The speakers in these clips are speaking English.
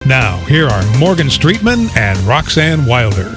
Now, here are Morgan Streetman and Roxanne Wilder.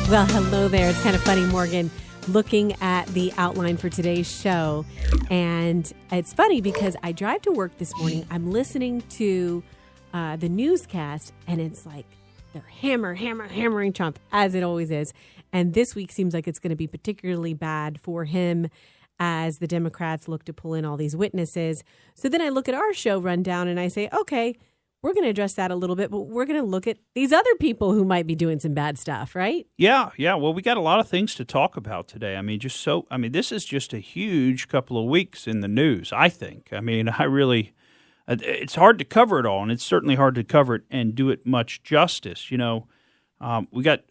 Well, hello there. It's kind of funny, Morgan, looking at the outline for today's show. And it's funny because I drive to work this morning. I'm listening to the newscast, and it's like they're hammering Trump, as it always is. And this week seems like it's going to be particularly bad for him as the Democrats look to pull in all these witnesses. So then I look at our show rundown and I say, okay, we're going to address that a little bit, but we're going to look at these other people who might be doing some bad stuff, right? Yeah. Well, we got a lot of things to talk about today. This is just a huge couple of weeks in the news, I think. It's hard to cover it all, and it's certainly hard to cover it and do it much justice. We got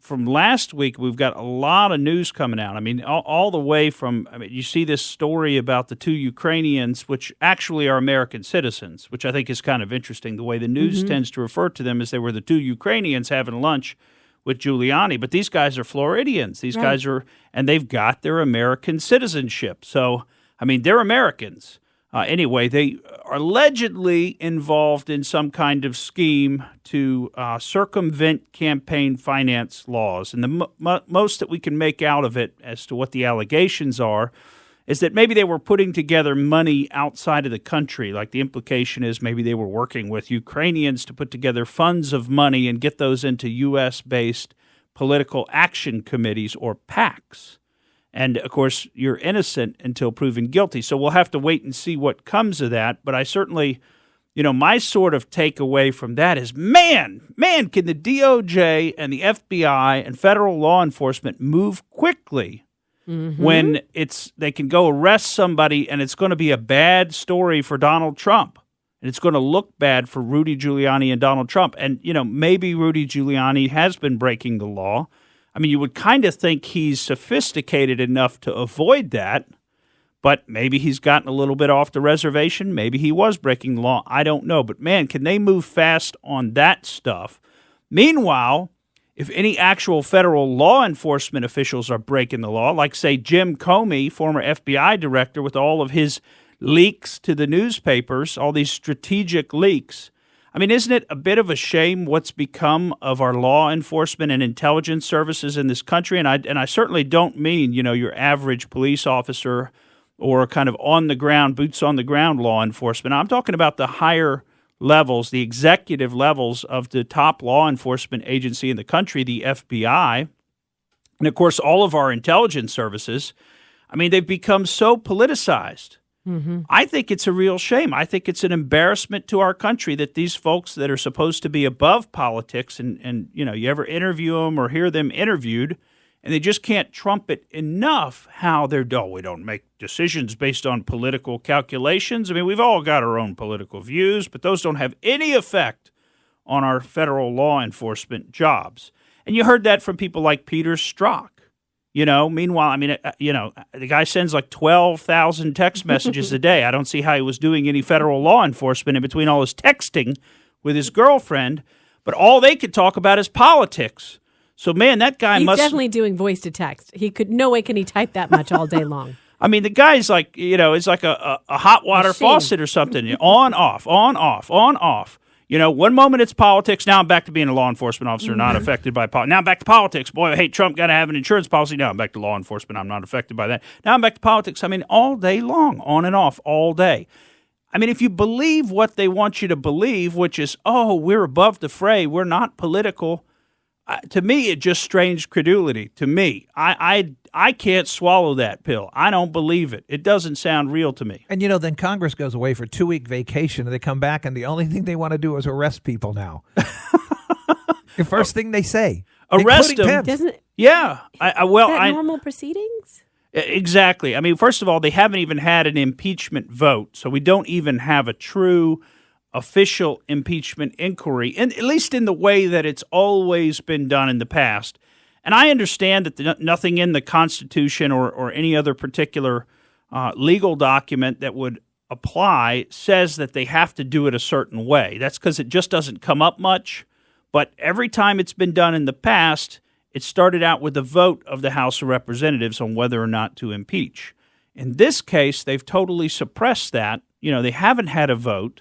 from last week, we've got a lot of news coming out. All the way from, you see this story about the two Ukrainians, which actually are American citizens, which I think is kind of interesting. The way the news tends to refer to them as they were the two Ukrainians having lunch with Giuliani. But these guys are Floridians. These guys are, and they've got their American citizenship. So, they're Americans. Anyway, they are allegedly involved in some kind of scheme to circumvent campaign finance laws. And the most that we can make out of it as to what the allegations are is that maybe they were putting together money outside of the country. Like the implication is maybe they were working with Ukrainians to put together funds of money and get those into U.S.-based political action committees or PACs. And, of course, you're innocent until proven guilty. So we'll have to wait and see what comes of that. But I certainly, my sort of takeaway from that is, man, can the DOJ and the FBI and federal law enforcement move quickly when they can go arrest somebody and it's going to be a bad story for Donald Trump. And it's going to look bad for Rudy Giuliani and Donald Trump. And, maybe Rudy Giuliani has been breaking the law. You would kind of think he's sophisticated enough to avoid that, but maybe he's gotten a little bit off the reservation. Maybe he was breaking the law. I don't know. But, man, can they move fast on that stuff? Meanwhile, if any actual federal law enforcement officials are breaking the law, like, say, Jim Comey, former FBI director, with all of his leaks to the newspapers, all these strategic leaks, isn't it a bit of a shame what's become of our law enforcement and intelligence services in this country? And I certainly don't mean, your average police officer or kind of on-the-ground, boots-on-the-ground law enforcement. I'm talking about the higher levels, the executive levels of the top law enforcement agency in the country, the FBI. And, of course, all of our intelligence services. They've become so politicized. I think it's a real shame. I think it's an embarrassment to our country that these folks that are supposed to be above politics and you ever interview them or hear them interviewed, and they just can't trumpet enough how we don't make decisions based on political calculations. We've all got our own political views, but those don't have any effect on our federal law enforcement jobs. And you heard that from people like Peter Strzok. Meanwhile, the guy sends like 12,000 text messages a day. I don't see how he was doing any federal law enforcement in between all his texting with his girlfriend, but all they could talk about is politics. So, man, that guy He's definitely doing voice to text. No way can he type that much all day long. The guy's like, it's like a hot water faucet or something. On, off, on, off, on, off. One moment it's politics. Now I'm back to being a law enforcement officer, not affected by politics. Now I'm back to politics. Boy, I hate Trump. Got to have an insurance policy. Now I'm back to law enforcement. I'm not affected by that. Now I'm back to politics. All day long, on and off, all day. If you believe what they want you to believe, which is, we're above the fray, we're not political, to me, it just strains credulity. To me, I can't swallow that pill. I don't believe it. It doesn't sound real to me. And, then Congress goes away for a 2-week vacation, and they come back, and the only thing they want to do is arrest people now. The first thing they say. Arrest them. Doesn't it? Yeah. Is that normal proceedings? Exactly. First of all, they haven't even had an impeachment vote, so we don't even have a true official impeachment inquiry, and at least in the way that it's always been done in the past. And I understand that nothing in the Constitution or any other particular legal document that would apply says that they have to do it a certain way. That's because it just doesn't come up much. But every time it's been done in the past, it started out with a vote of the House of Representatives on whether or not to impeach. In this case, they've totally suppressed that. They haven't had a vote.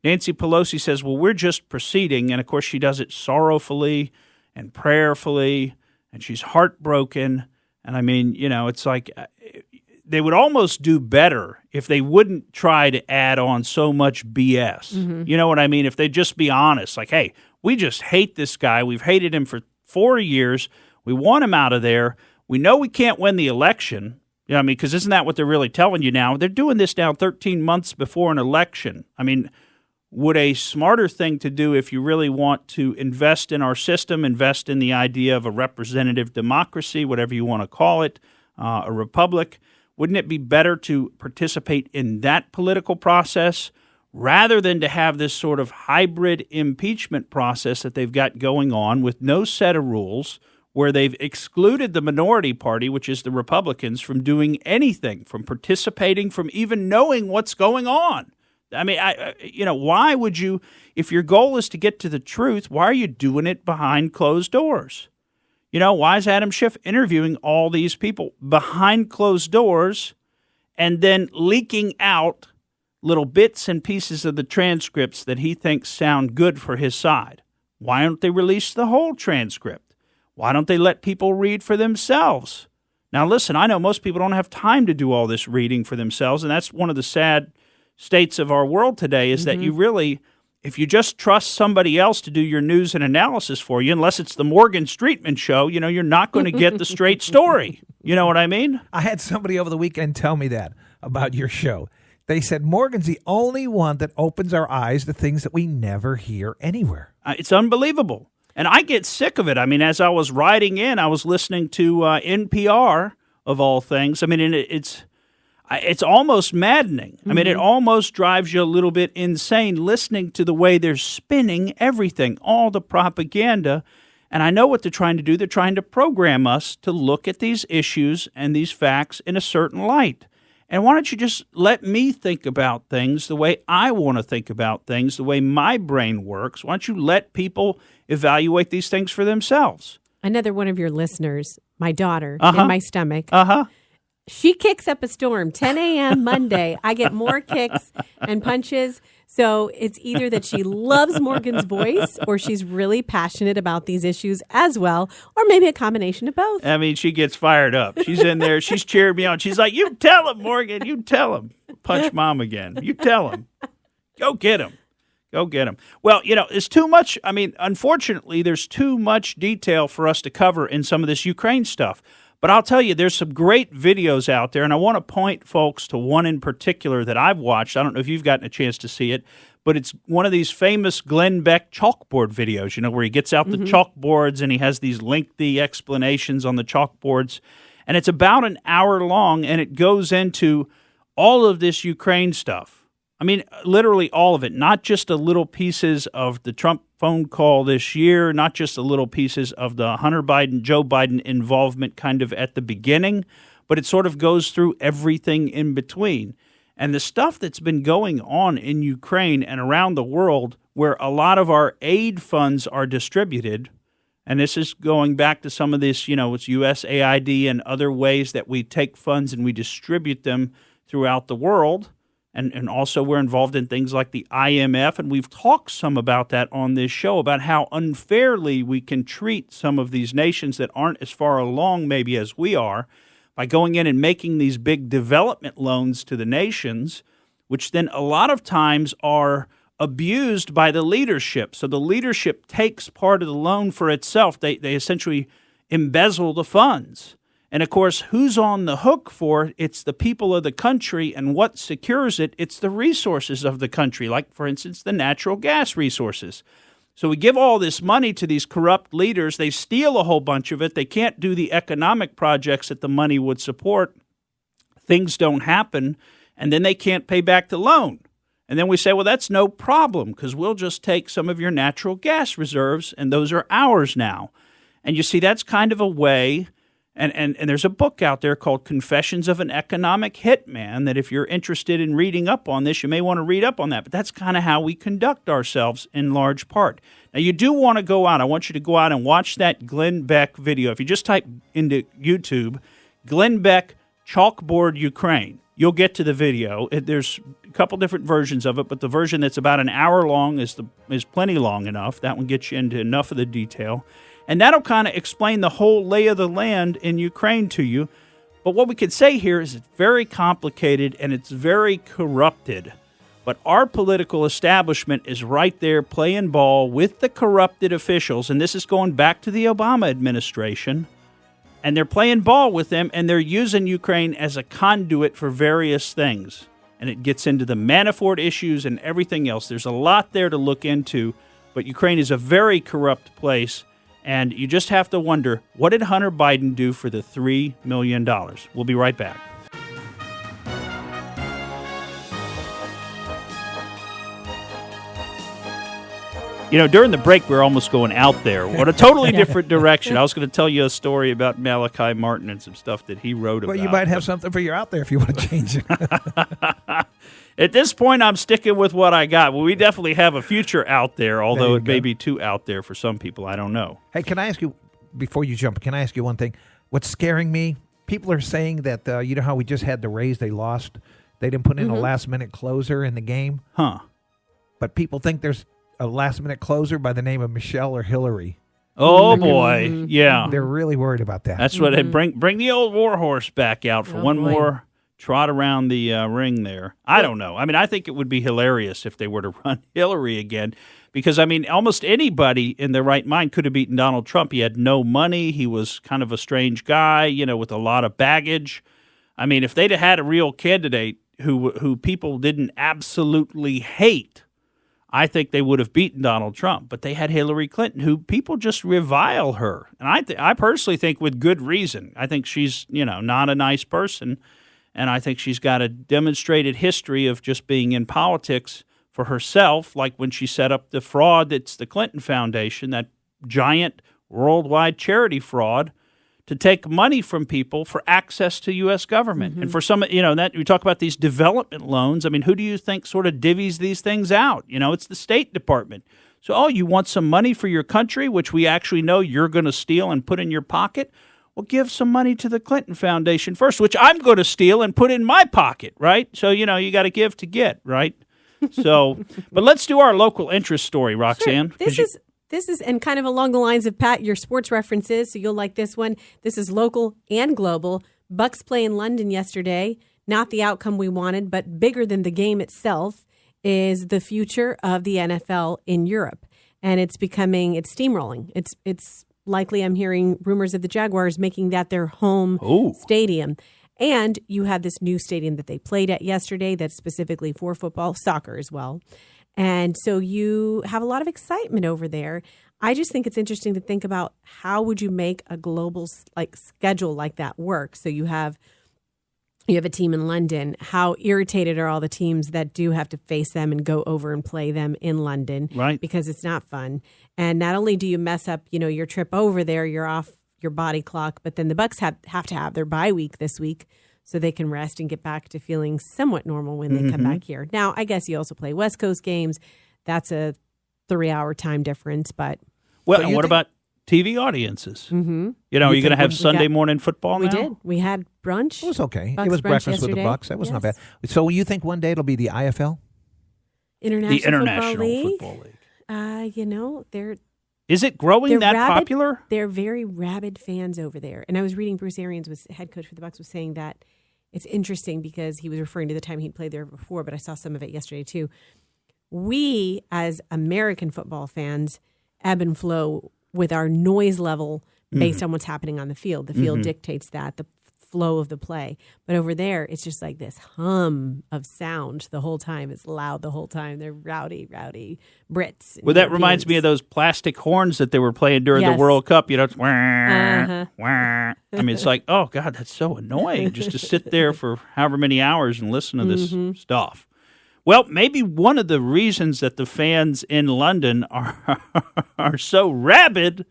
Nancy Pelosi says, well, we're just proceeding. And, of course, she does it sorrowfully and prayerfully, and she's heartbroken. And, I mean, it's like they would almost do better if they wouldn't try to add on so much BS. Mm-hmm. You know what I mean? If they'd just be honest, like, hey, we just hate this guy. We've hated him for 4 years. We want him out of there. We know we can't win the election. You know what I mean? Because isn't that what they're really telling you now? They're doing this now 13 months before an election. I mean, would a smarter thing to do if you really want to invest in our system, invest in the idea of a representative democracy, whatever you want to call it, a republic, wouldn't it be better to participate in that political process rather than to have this sort of hybrid impeachment process that they've got going on with no set of rules, where they've excluded the minority party, which is the Republicans, from doing anything, from participating, from even knowing what's going on? I mean, why would you, if your goal is to get to the truth, why are you doing it behind closed doors? Why is Adam Schiff interviewing all these people behind closed doors and then leaking out little bits and pieces of the transcripts that he thinks sound good for his side? Why don't they release the whole transcript? Why don't they let people read for themselves? Now, listen, I know most people don't have time to do all this reading for themselves, and that's one of the sad states of our world today is that you really, if you just trust somebody else to do your news and analysis for you, unless it's the Morgan Streetman show, you're not going to get the straight story. You know what I mean? I had somebody over the weekend tell me that about your show. They said Morgan's the only one that opens our eyes to things that we never hear anywhere. It's unbelievable. And I get sick of it. I mean, as I was riding in, I was listening to NPR, of all things. I mean, and it's almost maddening. I mean, it almost drives you a little bit insane listening to the way they're spinning everything, all the propaganda. And I know what they're trying to do. They're trying to program us to look at these issues and these facts in a certain light. And why don't you just let me think about things the way I want to think about things, the way my brain works? Why don't you let people evaluate these things for themselves? Another one of your listeners, my daughter, in my stomach. She kicks up a storm. 10 a.m. Monday. I get more kicks and punches. So it's either that she loves Morgan's voice or she's really passionate about these issues as well, or maybe a combination of both. I mean, she gets fired up. She's in there. She's cheered me on. She's like, you tell him, Morgan. You tell him. Punch Mom again. You tell him. Go get him. Go get him. Well, it's too much. I mean, unfortunately, there's too much detail for us to cover in some of this Ukraine stuff. But I'll tell you, there's some great videos out there, and I want to point folks to one in particular that I've watched. I don't know if you've gotten a chance to see it, but it's one of these famous Glenn Beck chalkboard videos, where he gets out the chalkboards and he has these lengthy explanations on the chalkboards. And it's about an hour long, and it goes into all of this Ukraine stuff. I mean, literally all of it, not just the little pieces of the Trump phone call this year, not just the little pieces of the Hunter Biden, Joe Biden involvement kind of at the beginning, but it sort of goes through everything in between. And the stuff that's been going on in Ukraine and around the world where a lot of our aid funds are distributed, and this is going back to some of this, it's USAID and other ways that we take funds and we distribute them throughout the world. And also we're involved in things like the IMF, and we've talked some about that on this show, about how unfairly we can treat some of these nations that aren't as far along maybe as we are by going in and making these big development loans to the nations, which then a lot of times are abused by the leadership. So the leadership takes part of the loan for itself. They essentially embezzle the funds. And, of course, who's on the hook for it? It's the people of the country, and what secures it? It's the resources of the country, like, for instance, the natural gas resources. So we give all this money to these corrupt leaders. They steal a whole bunch of it. They can't do the economic projects that the money would support. Things don't happen, and then they can't pay back the loan. And then we say, well, that's no problem because we'll just take some of your natural gas reserves, and those are ours now. And you see, that's kind of a way. And there's a book out there called Confessions of an Economic Hitman that if you're interested in reading up on this, you may want to read up on that. But that's kind of how we conduct ourselves in large part. Now, you do want to go out. I want you to go out and watch that Glenn Beck video. If you just type into YouTube, Glenn Beck Chalkboard Ukraine, you'll get to the video. There's a couple different versions of it, but the version that's about an hour long is plenty long enough. That one gets you into enough of the detail. And that'll kind of explain the whole lay of the land in Ukraine to you. But what we could say here is it's very complicated and it's very corrupted. But our political establishment is right there playing ball with the corrupted officials. And this is going back to the Obama administration. And they're playing ball with them, and they're using Ukraine as a conduit for various things. And it gets into the Manafort issues and everything else. There's a lot there to look into. But Ukraine is a very corrupt place. And you just have to wonder, what did Hunter Biden do for the $3 million? We'll be right back. During the break, we were almost going out there. What a totally different direction. I was going to tell you a story about Malachi Martin and some stuff that he wrote about. Well, you might have something for you out there if you want to change it. At this point, I'm sticking with what I got. Well, we definitely have a future out there, although it may be too out there for some people. I don't know. Hey, can I ask you, before you jump, can I ask you one thing? What's scaring me, people are saying that, you know how we just had the Rays, they lost. They didn't put in a last-minute closer in the game. Huh. But people think there's a last-minute closer by the name of Michelle or Hillary. Oh, boy. Yeah. They're really worried about that. That's what bring the old warhorse back out for one more trot around the ring there. I don't know. I mean, I think it would be hilarious if they were to run Hillary again because, I mean, almost anybody in their right mind could have beaten Donald Trump. He had no money. He was kind of a strange guy, with a lot of baggage. I mean, if they'd have had a real candidate who people didn't absolutely hate, I think they would have beaten Donald Trump. But they had Hillary Clinton, who people just revile her. And I personally think with good reason. I think she's, not a nice person. And I think she's got a demonstrated history of just being in politics for herself, like when she set up the fraud that's the Clinton Foundation, that giant worldwide charity fraud, to take money from people for access to U.S. government. And for some, that we talk about these development loans. I mean, who do you think sort of divvies these things out? It's the State Department. So, you want some money for your country, which we actually know you're going to steal and put in your pocket? Well, give some money to the Clinton Foundation first, which I'm going to steal and put in my pocket, right? So, you got to give to get, right? So, but let's do our local interest story, Roxanne. Sure. This is and kind of along the lines of, Pat, your sports references, so you'll like this one. This is local and global. Bucks play in London yesterday. Not the outcome we wanted, but bigger than the game itself is the future of the NFL in Europe. And it's steamrolling. It's likely, I'm hearing rumors of the Jaguars making that their home stadium. And you have this new stadium that they played at yesterday that's specifically for football, soccer as well. And so you have a lot of excitement over there. I just think it's interesting to think about how would you make a global schedule like that work. So you have a team in London. How irritated are all the teams that do have to face them and go over and play them in London? Right. Because it's not fun. And not only do you mess up, your trip over there, you're off your body clock, but then the Bucks have to have their bye week this week so they can rest and get back to feeling somewhat normal when they come back here. Now, I guess you also play West Coast games. That's a 3-hour time difference, but... Well, and what about TV audiences? Mm-hmm. You're going to have Sunday morning football now? We did. We had brunch. It was okay. Bucks it was breakfast yesterday. with the Bucks. That was not bad. So you think one day it'll be the IFL? The International Football League. They're... Is it growing that popular? They're very rabid fans over there. And I was reading Bruce Arians, head coach for the Bucks, was saying that it's interesting because he was referring to the time he'd played there before, but I saw some of it yesterday too. We, as American football fans, ebb and flow with our noise level based on what's happening on the field. The field dictates that, the flow of the play. But over there, it's just like this hum of sound the whole time. It's loud the whole time. They're rowdy Brits. Well, that reminds me of those plastic horns that they were playing during the World Cup. It's wah, wah. I mean, it's like, oh, God, that's so annoying just to sit there for however many hours and listen to this stuff. Well, maybe one of the reasons that the fans in London are so rabid.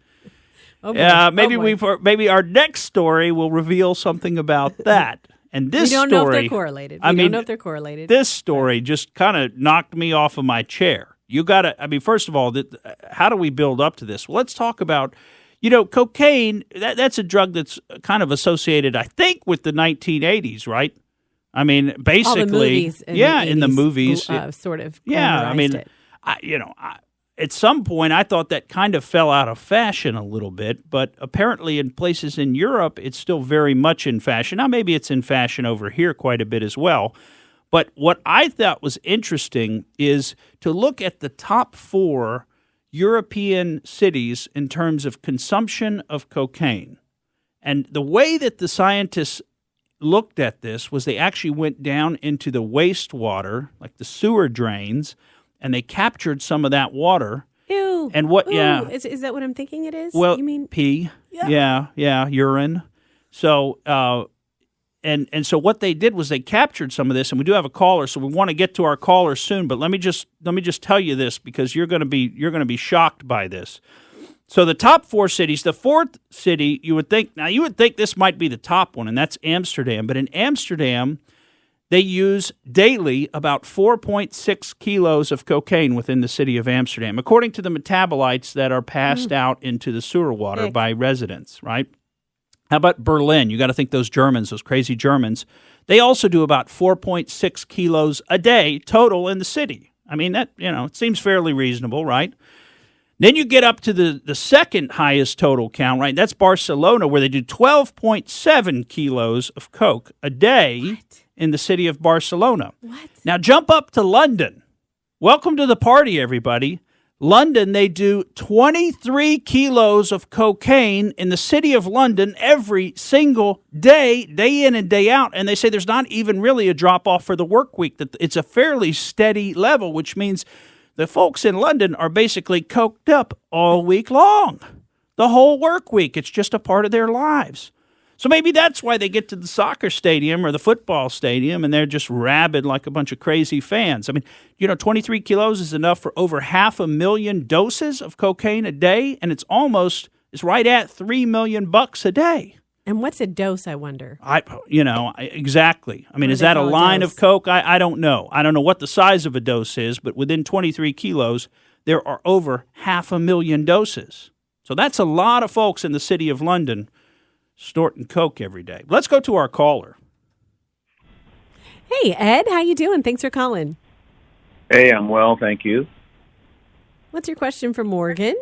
Maybe our next story will reveal something about that. And this we don't know if they're correlated. We don't know if they're correlated. This story just kind of knocked me off of my chair. You got to. First of all, how do we build up to this? Well, let's talk about. Cocaine. That's a drug that's kind of associated, I think, with the 1980s, right? I mean, basically, all the movies in in the 80s, movies, sort of. yeah. I mean, it. At some point, I thought that kind of fell out of fashion a little bit, but apparently in places in Europe, it's still very much in fashion. Now, maybe it's in fashion over here quite a bit as well. But what I thought was interesting is to look at the top 4 European cities in terms of consumption of cocaine. And the way that the scientists looked at this was they actually went down into the wastewater, like the sewer drains, and they captured some of that water. Ew. And what? Ooh. Yeah. Is that what I'm thinking it is? Well, you mean pee? Yeah. Yeah, urine. So, and so what they did was they captured some of this, and we do have a caller, so we want to get to our caller soon. But let me just tell you this because you're going to be shocked by this. So the top 4 cities, the 4th city, you would think this might be the top one, and that's Amsterdam. But in Amsterdam, they use daily about 4.6 kilos of cocaine within the city of Amsterdam, according to the metabolites that are passed out into the sewer water by residents, right? How about Berlin? You got to think those Germans, those crazy Germans. They also do about 4.6 kilos a day total in the city. I mean, that, it seems fairly reasonable, right? Then you get up to the second highest total count, right? That's Barcelona, where they do 12.7 kilos of coke a day in the city of Barcelona. What? Now jump up to London. Welcome to the party, everybody. London, they do 23 kilos of cocaine in the city of London every single day, day in and day out. And they say there's not even really a drop-off for the work week. That it's a fairly steady level, which means the folks in London are basically coked up all week long, the whole work week. It's just a part of their lives. So maybe that's why they get to the soccer stadium or the football stadium and they're just rabid like a bunch of crazy fans. I mean, 23 kilos is enough for over 500,000 doses of cocaine a day, and it's right at $3 million a day. And what's a dose, I wonder? Exactly. I mean, is that a line of coke? I don't know. I don't know what the size of a dose is, but within 23 kilos, there are over 500,000 doses. So that's a lot of folks in the city of London snorting coke every day. Let's go to our caller. Hey, Ed, how you doing? Thanks for calling. Hey, I'm well, thank you. What's your question for Morgan?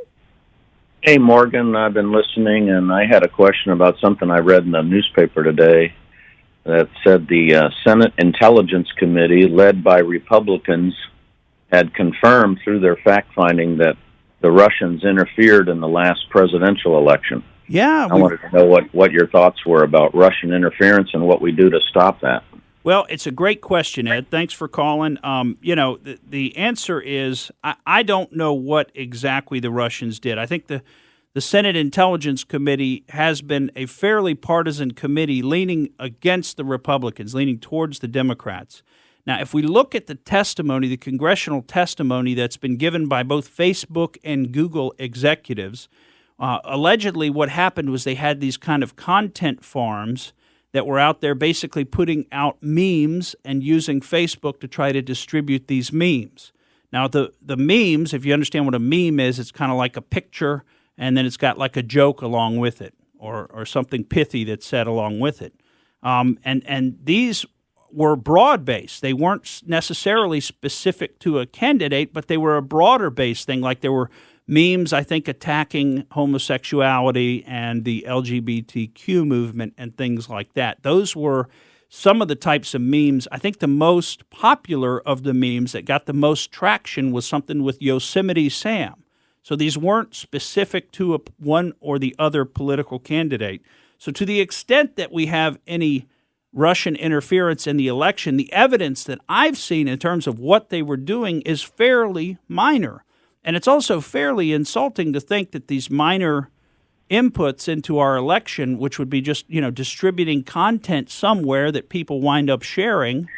Hey, Morgan, I've been listening, and I had a question about something I read in the newspaper today that said the Senate Intelligence Committee, led by Republicans, had confirmed through their fact-finding that the Russians interfered in the last presidential election. Yeah. I wanted to know what your thoughts were about Russian interference and what we do to stop that. Well, it's a great question, Ed. Thanks for calling. The answer is I don't know what exactly the Russians did. I think the Senate Intelligence Committee has been a fairly partisan committee leaning against the Republicans, leaning towards the Democrats. Now, if we look at the testimony, the congressional testimony that's been given by both Facebook and Google executives, allegedly what happened was they had these kind of content farms that were out there basically putting out memes and using Facebook to try to distribute these memes. Now, the memes, if you understand what a meme is, it's kind of like a picture, and then it's got like a joke along with it or something pithy that's said along with it. And these were broad-based. They weren't necessarily specific to a candidate, but they were a broader-based thing, like there were memes, I think, attacking homosexuality and the LGBTQ movement and things like that. Those were some of the types of memes. I think the most popular of the memes that got the most traction was something with Yosemite Sam. So these weren't specific to one or the other political candidate. So to the extent that we have any Russian interference in the election, the evidence that I've seen in terms of what they were doing is fairly minor. And it's also fairly insulting to think that these minor inputs into our election, which would be just, distributing content somewhere that people wind up sharing,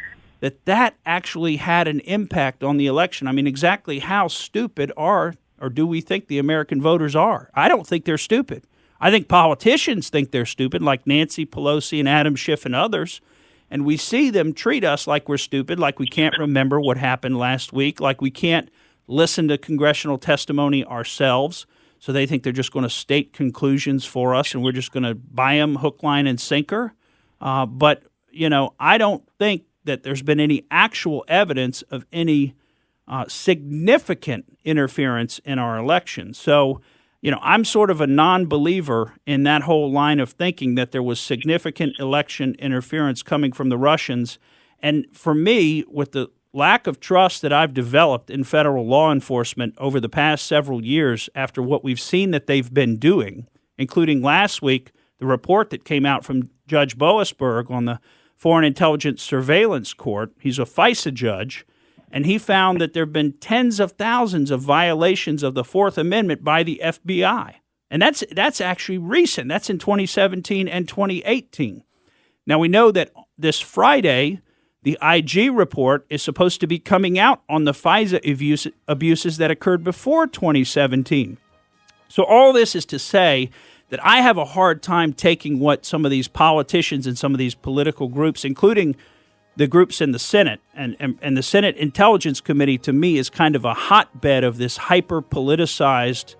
that actually had an impact on the election. I mean, exactly how stupid do we think the American voters are? I don't think they're stupid. I think politicians think they're stupid, like Nancy Pelosi and Adam Schiff and others. And we see them treat us like we're stupid, like we can't remember what happened last week, like we can't listen to congressional testimony ourselves. So they think they're just going to state conclusions for us and we're just going to buy them hook, line, and sinker. But, I don't think that there's been any actual evidence of any significant interference in our elections. So, I'm sort of a non-believer in that whole line of thinking that there was significant election interference coming from the Russians. And for me, with the lack of trust that I've developed in federal law enforcement over the past several years after what we've seen that they've been doing, including last week, the report that came out from Judge Boasberg on the Foreign Intelligence Surveillance Court. He's a FISA judge, and he found that there have been tens of thousands of violations of the Fourth Amendment by the FBI. And that's actually recent. That's in 2017 and 2018. Now, we know that this Friday, the IG report is supposed to be coming out on the FISA abuses that occurred before 2017. So all this is to say that I have a hard time taking what some of these politicians and some of these political groups, including the groups in the Senate, and the Senate Intelligence Committee, to me, is kind of a hotbed of this hyper-politicized,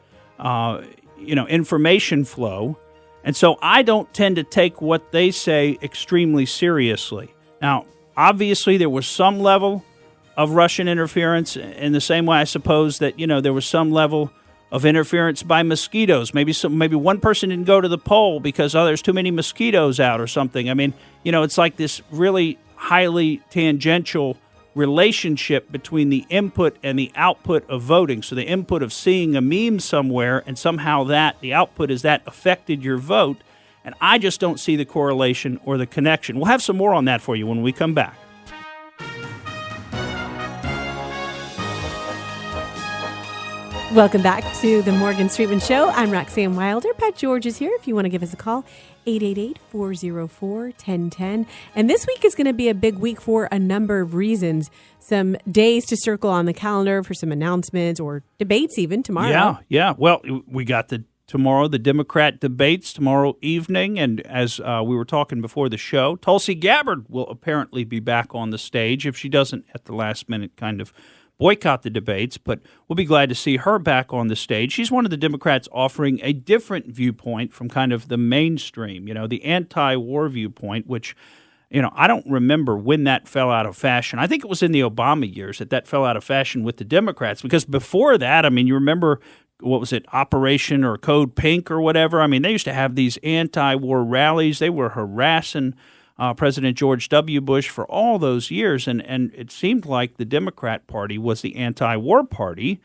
information flow. And so I don't tend to take what they say extremely seriously. Now, obviously, there was some level of Russian interference in the same way, I suppose, that, there was some level of interference by mosquitoes. Maybe one person didn't go to the poll because, there's too many mosquitoes out or something. I mean, it's like this really highly tangential relationship between the input and the output of voting. So the input of seeing a meme somewhere and somehow the output is that affected your vote. And I just don't see the correlation or the connection. We'll have some more on that for you when we come back. Welcome back to the Morgan Streetman Show. I'm Roxanne Wilder. Pat George is here if you want to give us a call, 888-404-1010. And this week is going to be a big week for a number of reasons. Some days to circle on the calendar for some announcements or debates even tomorrow. Yeah. Well, we got tomorrow, the Democrat debates tomorrow evening. And as we were talking before the show, Tulsi Gabbard will apparently be back on the stage if she doesn't at the last minute kind of boycott the debates, but we'll be glad to see her back on the stage. She's one of the Democrats offering a different viewpoint from kind of the mainstream, the anti-war viewpoint, which, I don't remember when that fell out of fashion. I think it was in the Obama years that fell out of fashion with the Democrats, because before that, you remember, what was it, Operation or Code Pink or whatever? They used to have these anti-war rallies. They were harassing President George W. Bush for all those years, and it seemed like the Democrat Party was the anti-war party.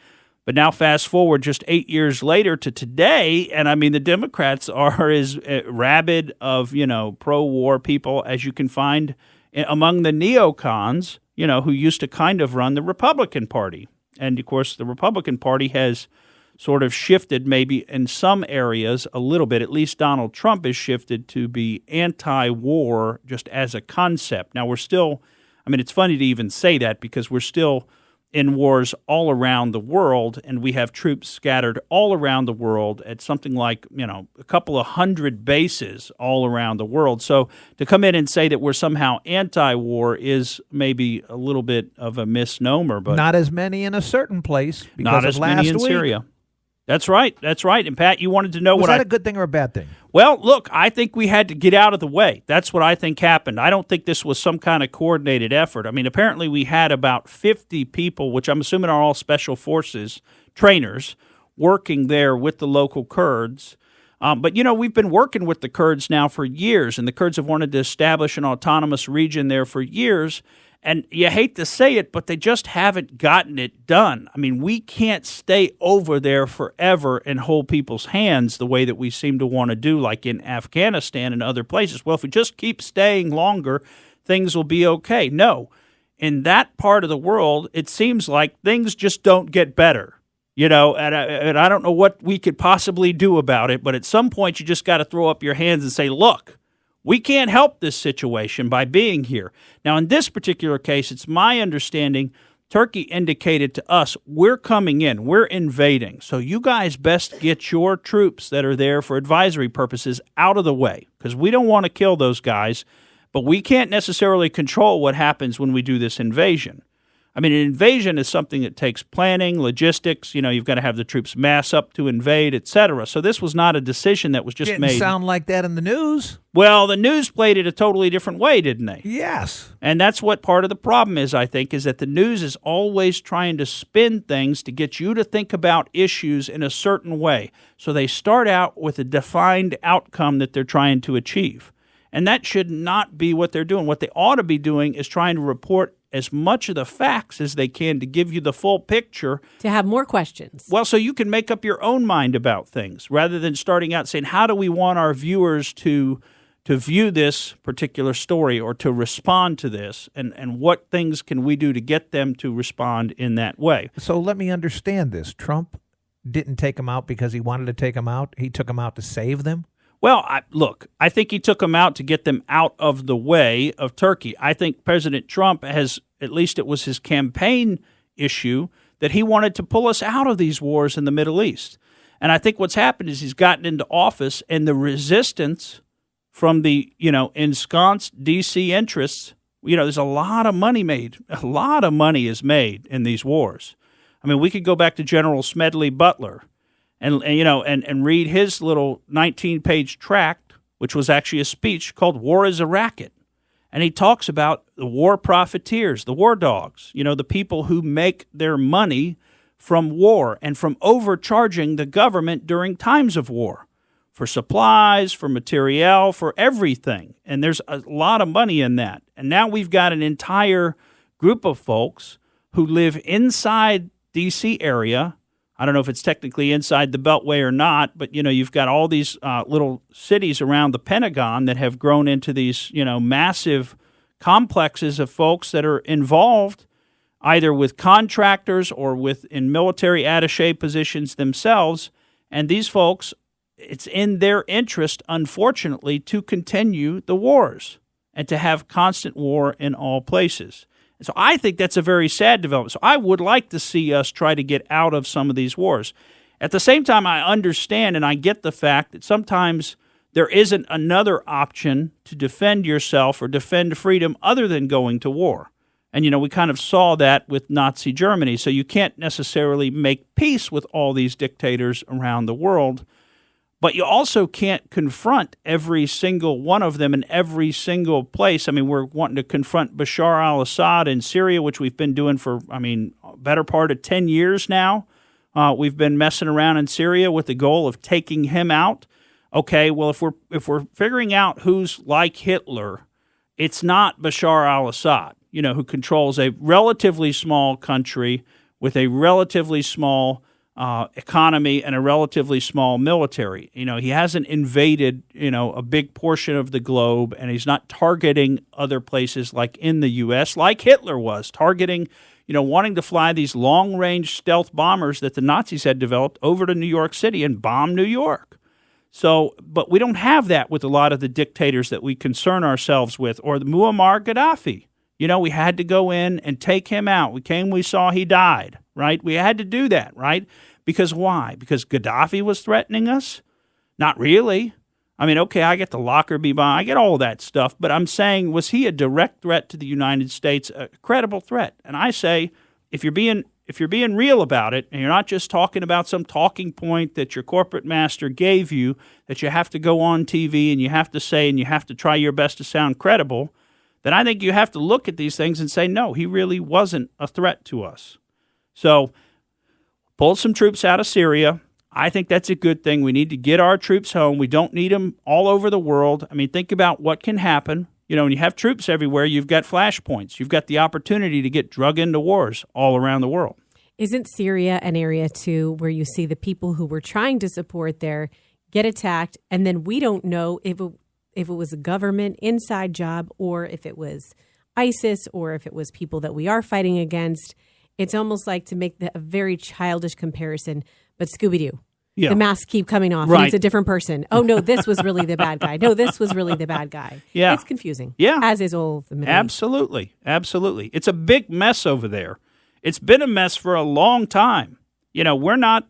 But now fast forward just 8 years later to today, and the Democrats are as rabid of, pro-war people as you can find among the neocons, who used to kind of run the Republican Party. And, of course, the Republican Party has sort of shifted maybe in some areas a little bit. At least Donald Trump has shifted to be anti-war just as a concept. Now, we're still, it's funny to even say that because we're still in wars all around the world, and we have troops scattered all around the world at something like, a couple of hundred bases all around the world. So to come in and say that we're somehow anti-war is maybe a little bit of a misnomer. But not as many in a certain place because not of as last many in week. Syria. That's right. And Pat, you wanted to know Was that a good thing or a bad thing? Well, look, I think we had to get out of the way. That's what I think happened. I don't think this was some kind of coordinated effort. Apparently we had about 50 people, which I'm assuming are all special forces trainers, working there with the local Kurds. But, we've been working with the Kurds now for years, and the Kurds have wanted to establish an autonomous region there for years. And you hate to say it, but they just haven't gotten it done. We can't stay over there forever and hold people's hands the way that we seem to want to do, like in Afghanistan and other places. Well, if we just keep staying longer, things will be okay. No. In that part of the world, it seems like things just don't get better. And I don't know what we could possibly do about it, but at some point you just got to throw up your hands and say, look, we can't help this situation by being here. Now, in this particular case, it's my understanding Turkey indicated to us, we're coming in, we're invading. So you guys best get your troops that are there for advisory purposes out of the way, because we don't want to kill those guys, but we can't necessarily control what happens when we do this invasion. I mean, an invasion is something that takes planning, logistics. You've got to have the troops mass up to invade, etc. So this was not a decision that was just Didn't made. sound like that in the news. Well, the news played it a totally different way, didn't they? Yes. And that's what part of the problem is, I think, is that the news is always trying to spin things to get you to think about issues in a certain way. So they start out with a defined outcome that they're trying to achieve. And that should not be what they're doing. What they ought to be doing is trying to report as much of the facts as they can to give you the full picture. To have more questions. Well, so you can make up your own mind about things rather than starting out saying, how do we want our viewers to view this particular story or to respond to this, and what things can we do to get them to respond in that way? So let me understand this. Trump didn't take them out because he wanted to take them out. He took them out to save them. Well, I think he took them out to get them out of the way of Turkey. I think President Trump has, at least it was his campaign issue, that he wanted to pull us out of these wars in the Middle East. And I think what's happened is he's gotten into office, and the resistance from the, ensconced D.C. interests, there's a lot of money made. A lot of money is made in these wars. I mean, we could go back to General Smedley Butler and read his little 19-page tract, which was actually a speech called War is a Racket. And he talks about the war profiteers, the war dogs, the people who make their money from war and from overcharging the government during times of war for supplies, for materiel, for everything. And there's a lot of money in that. And now we've got an entire group of folks who live inside D.C. area. I don't know if it's technically inside the Beltway or not, but, you've got all these little cities around the Pentagon that have grown into these, massive complexes of folks that are involved either with contractors or in military attaché positions themselves. And these folks, it's in their interest, unfortunately, to continue the wars and to have constant war in all places. So I think that's a very sad development. So I would like to see us try to get out of some of these wars. At the same time, I understand and I get the fact that sometimes there isn't another option to defend yourself or defend freedom other than going to war. And, we kind of saw that with Nazi Germany. So you can't necessarily make peace with all these dictators around the world. But you also can't confront every single one of them in every single place. I mean, we're wanting to confront Bashar al-Assad in Syria, which we've been doing for, better part of 10 years now. We've been messing around in Syria with the goal of taking him out. Okay, well, if we're figuring out who's like Hitler, it's not Bashar al-Assad, who controls a relatively small country with a relatively small economy and a relatively small military. He hasn't invaded, a big portion of the globe, and he's not targeting other places like in the U.S., like Hitler was, targeting, wanting to fly these long-range stealth bombers that the Nazis had developed over to New York City and bomb New York. So, but we don't have that with a lot of the dictators that we concern ourselves with, or the Muammar Gaddafi. We had to go in and take him out. We saw he died, right? We had to do that, right? Because why? Because Gaddafi was threatening us? Not really. Okay, I get the Lockerbie bomb. I get all that stuff. But I'm saying, was he a direct threat to the United States, a credible threat? And I say, if you're being real about it, and you're not just talking about some talking point that your corporate master gave you, that you have to go on TV and you have to say and you have to try your best to sound credible, then I think you have to look at these things and say, no, he really wasn't a threat to us. So pull some troops out of Syria. I think that's a good thing. We need to get our troops home. We don't need them all over the world. Think about what can happen. When you have troops everywhere, you've got flashpoints. You've got the opportunity to get drug into wars all around the world. Isn't Syria an area, too, where you see the people who were trying to support there get attacked, and then we don't know if it was a government inside job or if it was ISIS or if it was people that we are fighting against? It's almost like, to make a very childish comparison, but Scooby-Doo. Yeah. The masks keep coming off, and it's a different person. Oh, no, this was really the bad guy. No, this was really the bad guy. Yeah. It's confusing. Yeah. As is all of the Middle East. Absolutely. Absolutely. It's a big mess over there. It's been a mess for a long time. We're not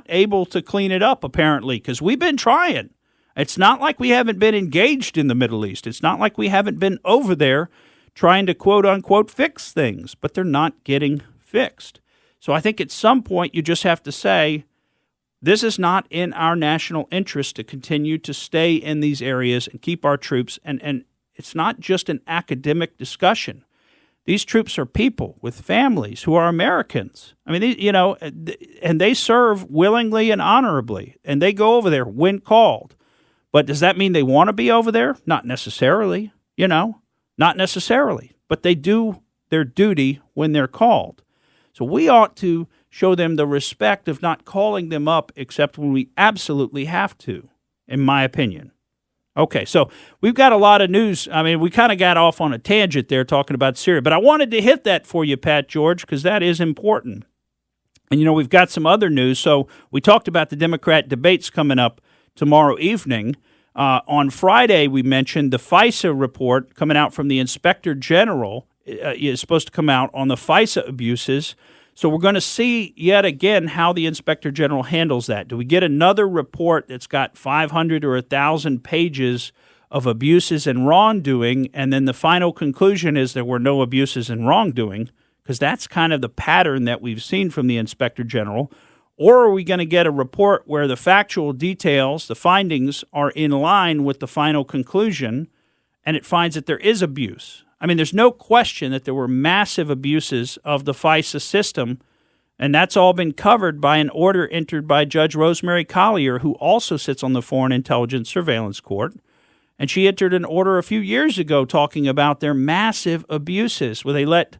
able to clean it up, apparently, because we've been trying. It's not like we haven't been engaged in the Middle East. It's not like we haven't been over there trying to quote-unquote fix things, but they're not getting fixed. So I think at some point you just have to say, this is not in our national interest to continue to stay in these areas and keep our troops. And it's not just an academic discussion. These troops are people with families who are Americans. I mean, and they serve willingly and honorably, and they go over there when called. But does that mean they want to be over there? Not necessarily, not necessarily. But they do their duty when they're called. So we ought to show them the respect of not calling them up except when we absolutely have to, in my opinion. Okay, so we've got a lot of news. I mean, we kind of got off on a tangent there talking about Syria, but I wanted to hit that for you, Pat George, because that is important. And, we've got some other news. So we talked about the Democrat debates coming up tomorrow evening. On Friday, we mentioned the FISA report coming out from the Inspector General is supposed to come out on the FISA abuses. So we're going to see yet again how the Inspector General handles that. Do we get another report that's got 500 or 1,000 pages of abuses and wrongdoing, and then the final conclusion is there were no abuses and wrongdoing, because that's kind of the pattern that we've seen from the Inspector General? Or are we going to get a report where the factual details, the findings, are in line with the final conclusion, and it finds that there is abuse? I mean, there's no question that there were massive abuses of the FISA system, and that's all been covered by an order entered by Judge Rosemary Collier, who also sits on the Foreign Intelligence Surveillance Court. And she entered an order a few years ago talking about their massive abuses, where they let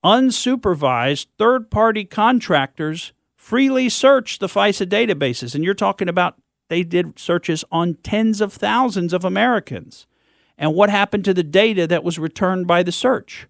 unsupervised third-party contractors freely search the FISA databases. And you're talking about they did searches on tens of thousands of Americans. And what happened to the data that was returned by the search?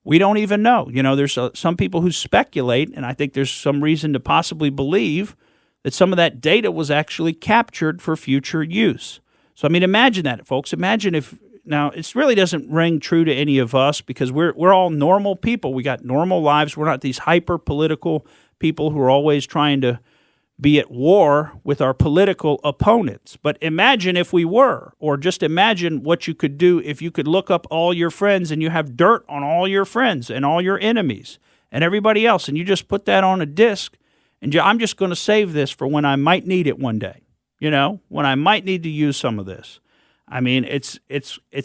We don't even know. There's some people who speculate, and I think there's some reason to possibly believe that some of that data was actually captured for future use. So, I mean, imagine that, folks. Imagine if – now, it really doesn't ring true to any of us because we're all normal people. We got normal lives. We're not these hyper-political people who are always trying to be at war with our political opponents. But imagine if we were, or just imagine what you could do if you could look up all your friends and you have dirt on all your friends and all your enemies and everybody else, and you just put that on a disk, and I'm just going to save this for when I might need it one day, when I might need to use some of this. I mean, it's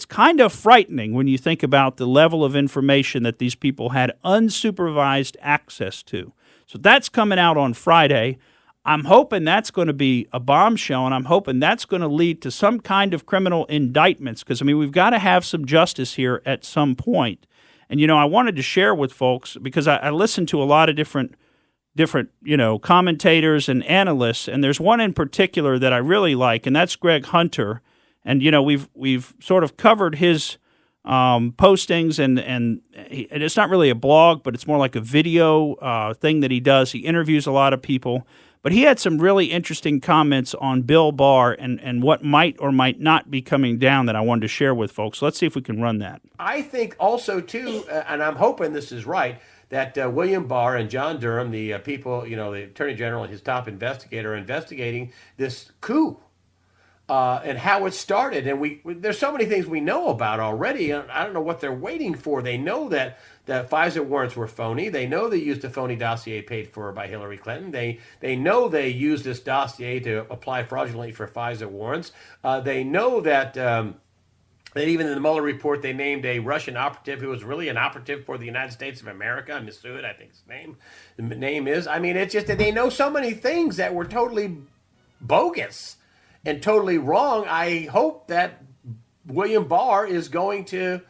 kind of frightening when you think about the level of information that these people had unsupervised access to. So that's coming out on Friday. I'm hoping that's going to be a bombshell, and I'm hoping that's going to lead to some kind of criminal indictments because, we've got to have some justice here at some point. And, I wanted to share with folks because I listened to a lot of different commentators and analysts, and there's one in particular that I really like, and that's Greg Hunter. And, we've sort of covered his postings, and it's not really a blog, but it's more like a video thing that he does. He interviews a lot of people. But he had some really interesting comments on Bill Barr and what might or might not be coming down that I wanted to share with folks. Let's see if we can run that. I think also, too, and I'm hoping this is right, that William Barr and John Durham, the people, the Attorney General and his top investigator, are investigating this coup and how it started. And there's so many things we know about already. I don't know what they're waiting for. They know that FISA warrants were phony. They know they used a phony dossier paid for by Hillary Clinton. They know they used this dossier to apply fraudulently for FISA warrants. They know that even in the Mueller report, they named a Russian operative who was really an operative for the United States of America. Mifsud, I think the name is. It's just that they know so many things that were totally bogus and totally wrong. I hope that William Barr is going to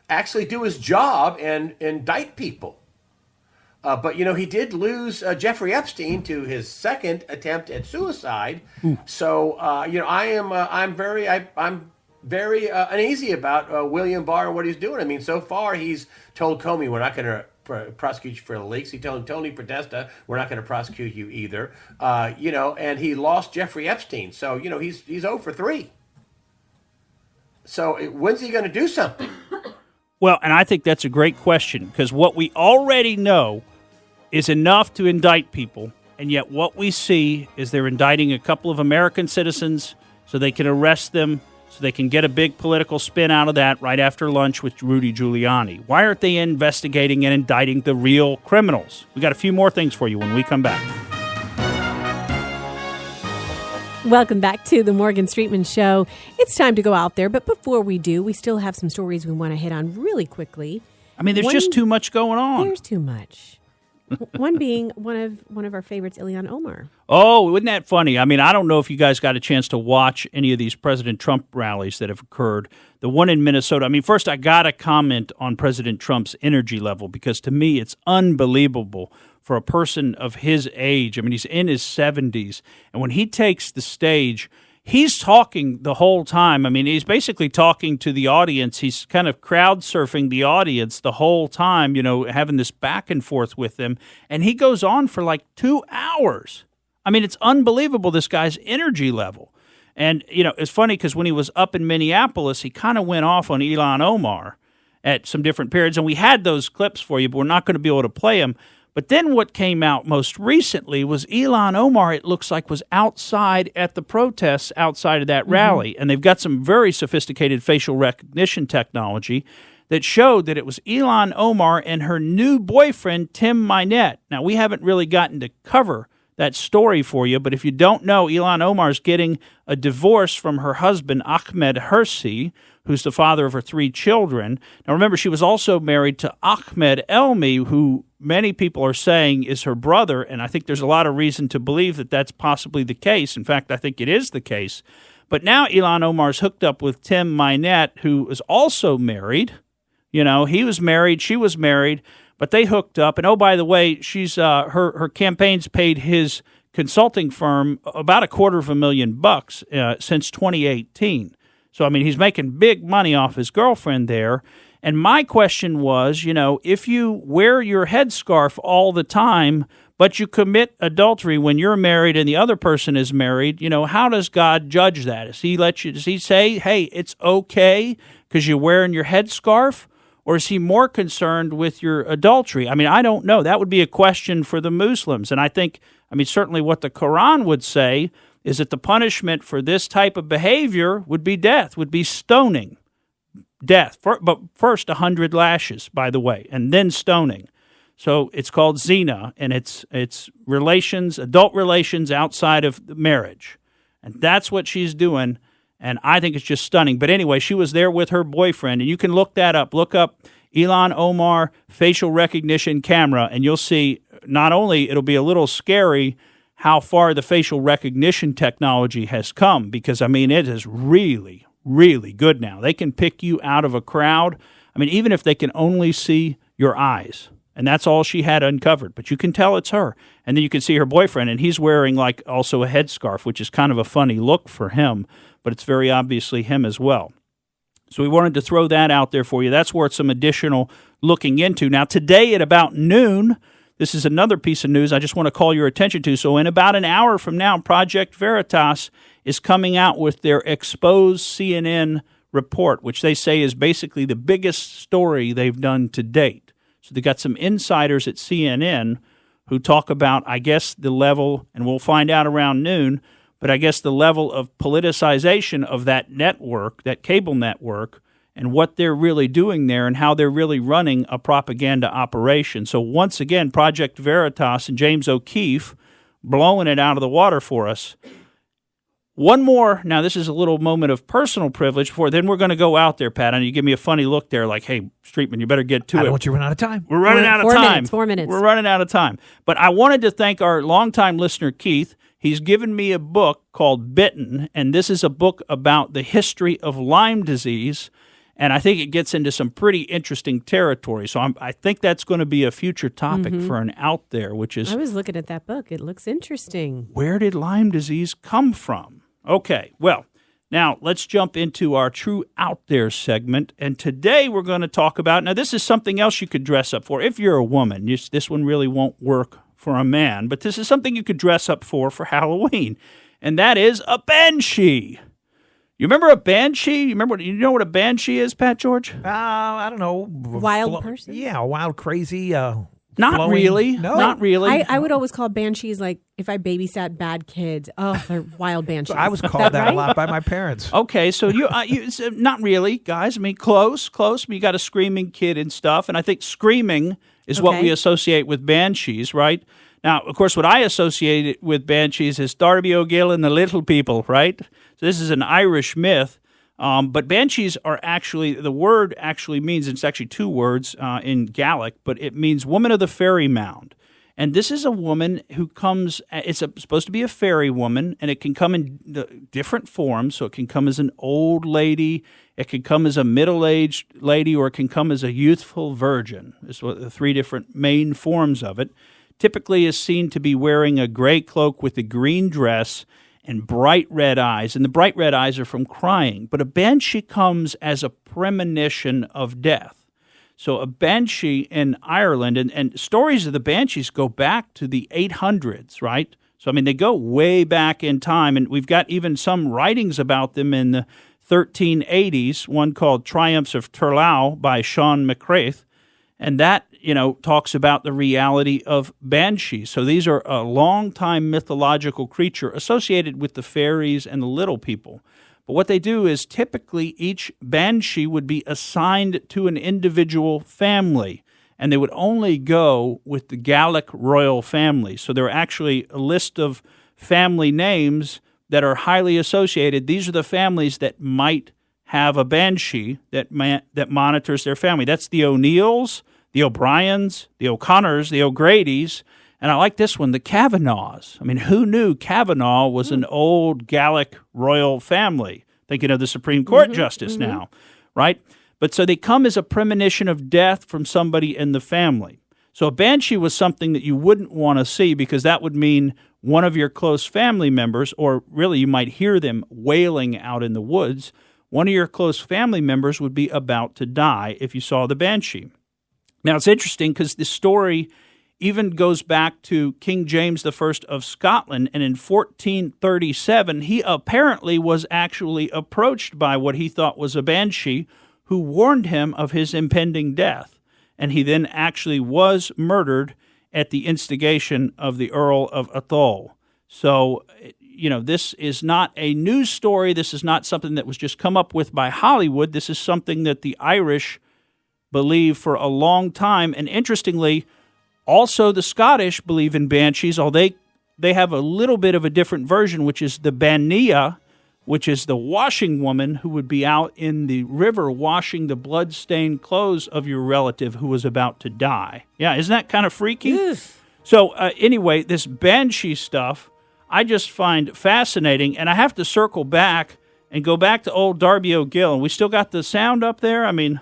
actually do his job and indict people. But he did lose Jeffrey Epstein to his second attempt at suicide. So I'm very uneasy about William Barr and what he's doing. So far he's told Comey, we're not going to prosecute you for the leaks. He told Tony Podesta, we're not going to prosecute you either. And he lost Jeffrey Epstein. So he's 0 for 3. So when's he going to do something? Well, and I think that's a great question because what we already know is enough to indict people, and yet what we see is they're indicting a couple of American citizens so they can arrest them so they can get a big political spin out of that right after lunch with Rudy Giuliani. Why aren't they investigating and indicting the real criminals? We got a few more things for you when we come back. Welcome back to the Morgan Streetman Show. It's time to go out there, but before we do, we still have some stories we want to hit on really quickly. I mean, there's just too much going on. There's too much. One being one of our favorites, Ilhan Omar. Oh, isn't that funny? I mean, I don't know if you guys got a chance to watch any of these President Trump rallies that have occurred. The one in Minnesota. I mean, first I got to comment on President Trump's energy level, because to me it's unbelievable for a person of his age. I mean, he's in his 70s, and when he takes the stage, he's talking the whole time. I mean, he's basically talking to the audience. He's kind of crowd surfing the audience the whole time, you know, having this back and forth with them. And he goes on for like 2 hours. I mean, it's unbelievable, this guy's energy level. And, you know, it's funny because when he was up in Minneapolis, he kind of went off on Ilhan Omar at some different periods. And we had those clips for you, but we're not going to be able to play them. But then what came out most recently was Ilhan Omar, it looks like, was outside at the protests outside of that rally. And they've got some very sophisticated facial recognition technology that showed that it was Ilhan Omar and her new boyfriend, Tim Minette. Now, we haven't really gotten to cover that story for you, but if you don't know, Ilhan Omar's getting a divorce from her husband, Ahmed Hersi, who's the father of her 3 children. Now, remember, she was also married to Ahmed Elmi, who many people are saying is her brother, and I think there's a lot of reason to believe that that's possibly the case. In fact, I think it is the case. But now Ilhan Omar's hooked up with Tim Minette, who is also married. You know, he was married, she was married, but they hooked up. And, oh, by the way, she's her campaign's paid his consulting firm about $250,000 since 2018. So, I mean, he's making big money off his girlfriend there. And my question was, you know, if you wear your headscarf all the time, but you commit adultery when you're married and the other person is married, you know, how does God judge that? Does he say, hey, it's okay because you're wearing your headscarf? Or is he more concerned with your adultery? I mean, I don't know. That would be a question for the Muslims. And I think, I mean, certainly what the Quran would say is that the punishment for this type of behavior would be death, would be stoning. Death. But first, 100 lashes, by the way, and then stoning. So it's called zina, and it's relations, adult relations outside of marriage. And that's what she's doing, and I think it's just stunning. But anyway, she was there with her boyfriend, and you can look that up. Look up Ilhan Omar facial recognition camera, and you'll see not only it'll be a little scary how far the facial recognition technology has come, because, I mean, it is really, really good now. They can pick you out of a crowd. I mean, even if they can only see your eyes, and that's all she had uncovered, but you can tell it's her. And then you can see her boyfriend, and he's wearing like also a headscarf, which is kind of a funny look for him, but it's very obviously him as well. So we wanted to throw that out there for you. That's worth some additional looking into. Now, today at about noon, this is another piece of news I just want to call your attention to. So in about an hour from now, Project Veritas is coming out with their Exposed CNN report, which they say is basically the biggest story they've done to date. So they got some insiders at CNN who talk about, I guess, the level, and we'll find out around noon, but I guess the level of politicization of that network, that cable network, and what they're really doing there and how they're really running a propaganda operation. So once again, Project Veritas and James O'Keefe blowing it out of the water for us. One more. Now, this is a little moment of personal privilege before then we're going to go out there, Pat. And you give me a funny look there like, hey, Streetman, you better get to it. I don't want you to run out of time. We're running out of time. 4 minutes. We're running out of time. But I wanted to thank our longtime listener, Keith. He's given me a book called Bitten, and this is a book about the history of Lyme disease. And I think it gets into some pretty interesting territory. So I think that's going to be a future topic for an Out There, which is... I was looking at that book. It looks interesting. Where did Lyme disease come from? Okay, well, now let's jump into our True Out There segment. And today we're going to talk about... Now, this is something else you could dress up for. If you're a woman, this one really won't work for a man. But this is something you could dress up for Halloween. And that is a banshee. You remember a banshee? You know what a banshee is, Pat George? I don't know. Wild person? Yeah, a wild, crazy, Not flowing? really. No? Not really. I would always call banshees like if I babysat bad kids. Oh, they're wild banshees. I was called that right? a lot by my parents. Okay, so you not really, guys. I mean, close. I mean, you got a screaming kid and stuff, and I think screaming is what Okay. we associate with banshees, right? Now, of course, what I associate it with banshees is Darby O'Gill and the Little People, right? So this is an Irish myth. But banshees are actually, the word actually means, it's actually two words in Gaelic, but it means woman of the fairy mound. And this is a woman who comes, supposed to be a fairy woman, and it can come in different forms. So it can come as an old lady, it can come as a middle-aged lady, or it can come as a youthful virgin. It's what the three different main forms of it. Typically is seen to be wearing a gray cloak with a green dress and bright red eyes, and the bright red eyes are from crying. But a banshee comes as a premonition of death. So a banshee in Ireland, and stories of the banshees go back to the 800s, right? So, I mean, they go way back in time, and we've got even some writings about them in the 1380s, one called Triumphs of Turlough by Sean McCraith, and that, talks about the reality of banshees. So these are a long-time mythological creature associated with the fairies and the little people. But what they do is typically each banshee would be assigned to an individual family, and they would only go with the Gaelic royal family. So there are actually a list of family names that are highly associated. These are the families that might have a banshee that monitors their family. That's the O'Neills, the O'Briens, the O'Connors, the O'Gradys, and I like this one, the Kavanaghs. I mean, who knew Kavanaugh was an old Gaelic royal family? Thinking of the Supreme Court justice now, right? But so they come as a premonition of death from somebody in the family. So a banshee was something that you wouldn't want to see because that would mean one of your close family members, or really you might hear them wailing out in the woods, one of your close family members would be about to die if you saw the banshee. Now, it's interesting because the story even goes back to King James I of Scotland, and in 1437, he apparently was actually approached by what he thought was a banshee who warned him of his impending death, and he then actually was murdered at the instigation of the Earl of Atholl. So, this is not a news story. This is not something that was just come up with by Hollywood. This is something that the Irish believe for a long time. And interestingly, also the Scottish believe in banshees, although they have a little bit of a different version, which is the Bania, which is the washing woman who would be out in the river washing the blood-stained clothes of your relative who was about to die. Yeah, isn't that kind of freaky? Yes. So anyway, this banshee stuff I just find fascinating, and I have to circle back and go back to old Darby O'Gill. And we still got the sound up there? I mean,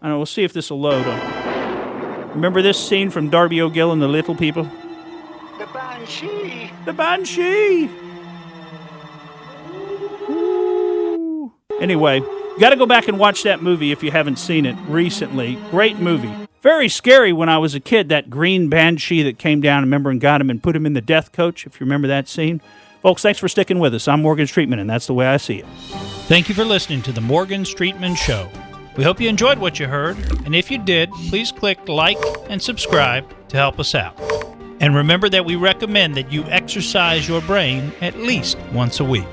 I don't know, we'll see if this will load. Remember this scene from Darby O'Gill and the Little People? The banshee! The banshee! Ooh. Anyway, you got to go back and watch that movie if you haven't seen it recently. Great movie. Very scary when I was a kid, that green banshee that came down, remember, and got him and put him in the death coach, if you remember that scene. Folks, thanks for sticking with us. I'm Morgan Streetman, and that's the way I see it. Thank you for listening to the Morgan Streetman Show. We hope you enjoyed what you heard, and if you did, please click like and subscribe to help us out. And remember that we recommend that you exercise your brain at least once a week.